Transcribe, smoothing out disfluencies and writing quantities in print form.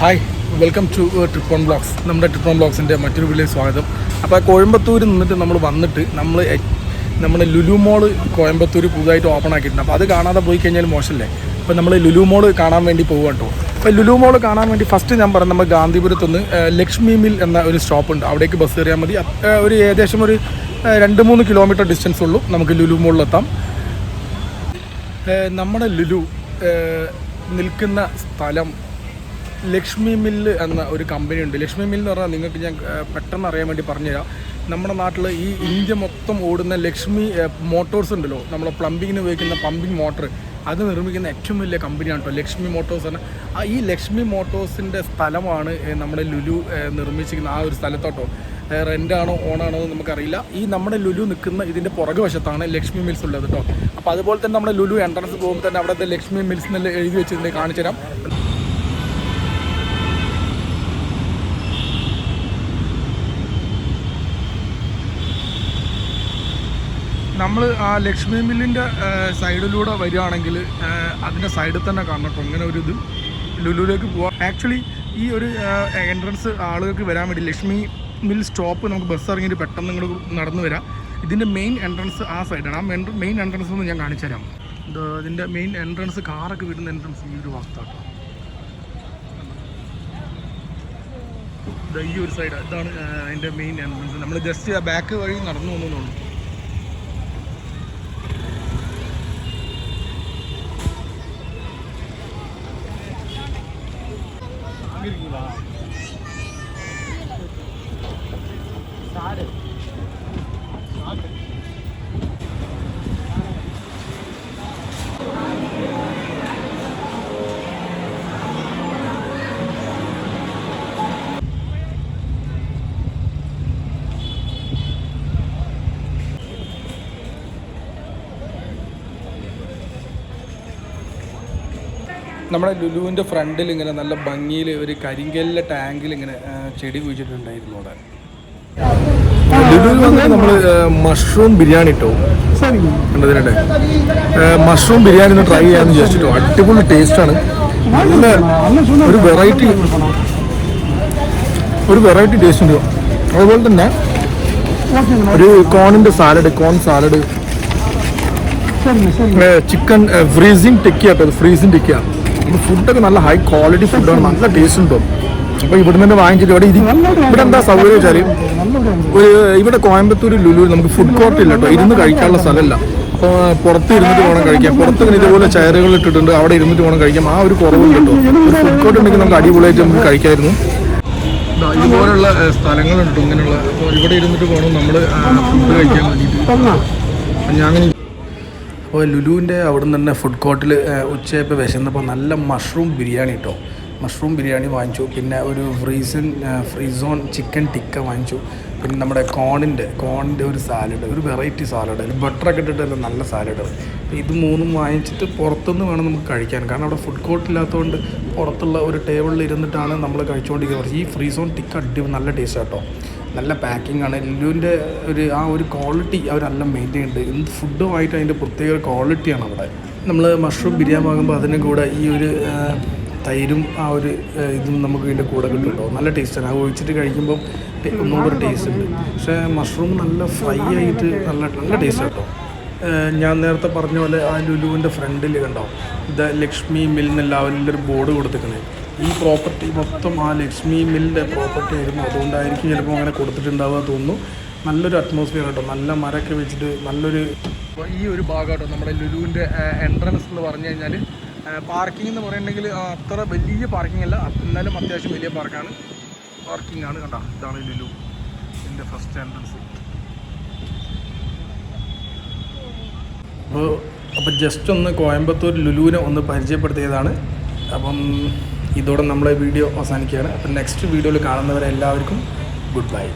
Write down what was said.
Hi, welcome to trip on blogs. നമ്മുടെ trip on ബ്ലോഗ്സിൻ്റെ മറ്റൊരു വീഡിയോയിലേക്ക് സ്വാഗതം. അപ്പോൾ കോയമ്പത്തൂരിൽ നിന്നിട്ട് നമ്മൾ വന്നിട്ട് നമ്മുടെ ലുലു മോള് കോയമ്പത്തൂർ പുതുതായിട്ട് ഓപ്പൺ ആക്കിയിട്ടുണ്ട്. അപ്പോൾ അത് കാണാതെ പോയി കഴിഞ്ഞാൽ മോശമല്ലേ. അപ്പോൾ നമ്മൾ ലുലു മോള് കാണാൻ വേണ്ടി പോകുക കേട്ടോ. അപ്പോൾ ലുലു മോള് കാണാൻ വേണ്ടി ഫസ്റ്റ് ഞാൻ പറഞ്ഞു, നമ്മൾ ഗാന്ധിപുരത്തുനിന്ന് ലക്ഷ്മി മിൽ എന്ന ഒരു സ്റ്റോപ്പുണ്ട്, അവിടേക്ക് ബസ് കയറിയാൽ മതി. ഒരു ഏകദേശം ഒരു 2-3 കിലോമീറ്റർ ഡിസ്റ്റൻസ് ഉള്ളൂ നമുക്ക് ലുലു മോളിലെത്താം. നമ്മുടെ ലുലു നിൽക്കുന്ന സ്ഥലം ലക്ഷ്മി മില്ല് എന്ന ഒരു കമ്പനി ഉണ്ട്. ലക്ഷ്മി മില്ല് എന്ന് പറഞ്ഞാൽ നിങ്ങൾക്ക് ഞാൻ പെട്ടെന്ന് അറിയാൻ വേണ്ടി പറഞ്ഞുതരാം. നമ്മുടെ നാട്ടിൽ ഈ ഇന്ത്യ മൊത്തം ഓടുന്ന ലക്ഷ്മി മോട്ടോഴ്സ് ഉണ്ടല്ലോ, നമ്മളെ പ്ലംബിങ്ങിന് ഉപയോഗിക്കുന്ന പമ്പിങ് മോട്ടർ, അത് നിർമ്മിക്കുന്ന ഏറ്റവും വലിയ കമ്പനിയാണ് കേട്ടോ ലക്ഷ്മി മോട്ടോഴ്സ് എന്ന. ഈ ലക്ഷ്മി മോട്ടോഴ്സിൻ്റെ സ്ഥലമാണ് നമ്മുടെ ലുലു നിർമ്മിച്ചിരിക്കുന്ന ആ ഒരു സ്ഥലത്തോട്ടോ. റെൻ്റാണോ ഓണാണോ എന്ന് നമുക്കറിയില്ല. ഈ നമ്മുടെ ലുലു നിൽക്കുന്ന ഇതിൻ്റെ പുറകു വശത്താണ് ലക്ഷ്മി മിൽസ് ഉള്ളത് കേട്ടോ. അപ്പോൾ അതുപോലെ തന്നെ നമ്മുടെ ലുലു എൻട്രൻസ് പോകുമ്പോൾ തന്നെ അവിടുത്തെ ലക്ഷ്മി മിൽസ് എന്നെല്ലാം എഴുതി വെച്ചിട്ടുണ്ട്, കാണിച്ചു തരാം. നമ്മൾ ആ ലക്ഷ്മി മില്ലിൻ്റെ സൈഡിലൂടെ വരികയാണെങ്കിൽ അതിൻ്റെ സൈഡിൽ തന്നെ കാണണം കേട്ടോ ഇങ്ങനെ ഒരു ഇത് ലുലുവിലേക്ക് പോവാം. ആക്ച്വലി ഈ ഒരു എൻട്രൻസ് ആളുകൾക്ക് വരാൻ വേണ്ടി ലക്ഷ്മി മിൽ സ്റ്റോപ്പ് നമുക്ക് ബസ് ഇറങ്ങിയിട്ട് പെട്ടെന്ന് ഇങ്ങോട്ട് നടന്നു വരാം. ഇതിൻ്റെ മെയിൻ എൻട്രൻസ് ആ സൈഡാണ്. ആ മെയിൻ എൻട്രൻസ് ഒന്ന് ഞാൻ കാണിച്ചു തരാം. ഇതിൻ്റെ മെയിൻ എൻട്രൻസ് കാറൊക്കെ വരുന്ന എൻട്രൻസ് ഈ ഒരു വാസ്ത കേട്ടോ. ഈ ഒരു സൈഡ് ഇതാണ് അതിൻ്റെ മെയിൻ എൻട്രൻസ്. നമ്മൾ ജസ്റ്റ് ആ ബാക്ക് വഴി നടന്നു പോകുന്നുള്ളൂ. നമ്മുടെ ലുലുവിൻ്റെ ഫ്രണ്ടിൽ ഇങ്ങനെ നല്ല ഭംഗിയിൽ ഒരു കരിങ്കല്ലിലെ ടാങ്കിൽ ഇങ്ങനെ ചെടി കുഴിച്ചിട്ടുണ്ടായിരുന്നു അവിടെ. ലുലുവിൽ വന്നിട്ട് നമ്മൾ മഷ്റൂം ബിരിയാണി ഇട്ടോ കണ്ടതിനുണ്ട്. മഷ്റൂം ബിരിയാണി ഒന്ന് ട്രൈ ചെയ്യാമെന്ന് വിചാരിച്ചിട്ടോ. അടിപൊളി ടേസ്റ്റാണ്. നല്ല ഒരു വെറൈറ്റി ടേസ്റ്റ് ഉണ്ട്. അതുപോലെ തന്നെ ഒരു കോൺ സാലഡ്, ചിക്കൻ ഫ്രീസിങ് ടിക്ക കേട്ടോ. ഫ്രീസിങ് ടിക്ക ഫുഡൊക്കെ നല്ല ഹൈ ക്വാളിറ്റി ഫുഡാണ്, നല്ല ടേസ്റ്റ് ഉണ്ടോ. അപ്പോൾ ഇവിടുന്ന് തന്നെ വാങ്ങിച്ചിട്ട് ഇവിടെ എന്താ സൗകര്യം വെച്ചാൽ ഇവിടെ കോയമ്പത്തൂർ ലുലു നമുക്ക് ഫുഡ് കോർട്ട് ഇല്ല കേട്ടോ. ഇരുന്ന് കഴിക്കാനുള്ള സ്ഥലമല്ല. അപ്പോൾ പുറത്ത് ഇരുന്നിട്ട് വേണം കഴിക്കാം. പുറത്ത് ഇങ്ങനെ ഇതുപോലെ ചെയറുകൾ ഇട്ടിട്ടുണ്ട്, അവിടെ ഇരുന്നിട്ട് വേണം കഴിക്കാം. ആ ഒരു കുറവുണ്ട് കേട്ടോ. ഒരു ഫുഡ് കോർട്ട് ഉണ്ടെങ്കിൽ നമുക്ക് അടിപൊളിയായിട്ട് നമുക്ക് കഴിക്കായിരുന്നു. ഇതുപോലുള്ള സ്ഥലങ്ങളുണ്ട് ഇങ്ങനെയുള്ള. അപ്പോൾ ഇവിടെ ഇരുന്നിട്ട് വേണം നമ്മൾ ഫുഡ് കഴിക്കാൻ വേണ്ടിയിട്ട്. ഞാൻ അപ്പോൾ ലുലുവിൻ്റെ അവിടെ നിന്ന് തന്നെ ഫുഡ് കോർട്ടിൽ ഉച്ചയപ്പോൾ വിശന്നപ്പോൾ നല്ല മഷ്റൂം ബിരിയാണി കേട്ടോ. മഷ്റൂം ബിരിയാണി വാങ്ങിച്ചു. പിന്നെ ഒരു ഫ്രീസോൺ ചിക്കൻ ടിക്ക വാങ്ങിച്ചു. പിന്നെ നമ്മുടെ കോണിൻ്റെ ഒരു സാലഡ്, ഒരു വെറൈറ്റി സാലഡ്, ബട്ടറൊക്കെ ഇട്ടിട്ടല്ല നല്ല സാലഡ്. ഇത് മൂന്നും വാങ്ങിച്ചിട്ട് പുറത്തുനിന്ന് വേണം നമുക്ക് കഴിക്കാൻ. കാരണം അവിടെ ഫുഡ് കോർട്ട് ഇല്ലാത്തതുകൊണ്ട് പുറത്തുള്ള ഒരു ടേബിളിൽ ഇരുന്നിട്ടാണ് നമ്മൾ കഴിച്ചുകൊണ്ടിരിക്കുന്നത്. ഈ ഫ്രീസോൺ ടിക്ക നല്ല ടേസ്റ്റ് കേട്ടോ. നല്ല പാക്കിംഗ് ആണ്. ലുലുവിൻ്റെ ഒരു ക്വാളിറ്റി അവരെല്ലാം മെയിൻറ്റെയിൻ ഉണ്ട്. എന്ത് ഫുഡുമായിട്ട് അതിൻ്റെ പ്രത്യേക ക്വാളിറ്റിയാണ് അവിടെ. നമ്മൾ മഷ്റൂം ബിരിയാണി വാങ്ങുമ്പോൾ അതിന് കൂടെ ഈ ഒരു തൈരും ഇതും നമുക്ക് ഇതിൻ്റെ കൂടെ കിട്ടുമല്ലോ. നല്ല ടേസ്റ്റാണ്. അത് ഒഴിച്ചിട്ട് കഴിക്കുമ്പോൾ ഒന്നുകൂടെ ഒരു ടേസ്റ്റ് ഉണ്ട്. പക്ഷേ മഷ്റൂം നല്ല ഫ്രൈ ആയിട്ട് നല്ല ടേസ്റ്റ് കേട്ടോ. ഞാൻ നേരത്തെ പറഞ്ഞ പോലെ ആ ലുലുവിൻ്റെ ഫ്രണ്ടിൽ കണ്ടോ ഇത് ലക്ഷ്മി മിൽ എന്നല്ലാവരിൻ്റെ ഒരു ബോർഡ് കൊടുത്തിരിക്കുന്നത്. ഈ പ്രോപ്പർട്ടി മൊത്തം ആ ലക്ഷ്മി മില്ലിൻ്റെ പ്രോപ്പർട്ടി ആയിരുന്നു. അതുകൊണ്ടായിരിക്കും ചിലപ്പോൾ അങ്ങനെ കൊടുത്തിട്ടുണ്ടാവുക തോന്നുന്നു. നല്ലൊരു അറ്റ്മോസ്ഫിയർ കേട്ടോ. നല്ല മരമൊക്കെ വെച്ചിട്ട് നല്ലൊരു ഈ ഒരു ഭാഗം കേട്ടോ നമ്മുടെ ലുലുവിൻ്റെ എൻട്രൻസ് എന്ന് പറഞ്ഞു കഴിഞ്ഞാൽ. പാർക്കിംഗ് എന്ന് പറയുന്നുണ്ടെങ്കിൽ അത്ര വലിയ പാർക്കിംഗ് അല്ല, എന്നാലും അത്യാവശ്യം വലിയ പാർക്കിംഗ് ആണ് കണ്ടോ. ഇതാണ് ലുലു ഇതിൻ്റെ ഫസ്റ്റ് എൻട്രൻസ്. അപ്പോൾ ജസ്റ്റ് ഒന്ന് കോയമ്പത്തൂർ ലുലുവിനെ ഒന്ന് പരിചയപ്പെടുത്തിയതാണ്. അപ്പം ഇതോടെ നമ്മളെ വീഡിയോ അവസാനിക്കുകയാണ്. അപ്പം നെക്സ്റ്റ് വീഡിയോയിൽ കാണുന്നവരെല്ലാവർക്കും ഗുഡ് ബൈ.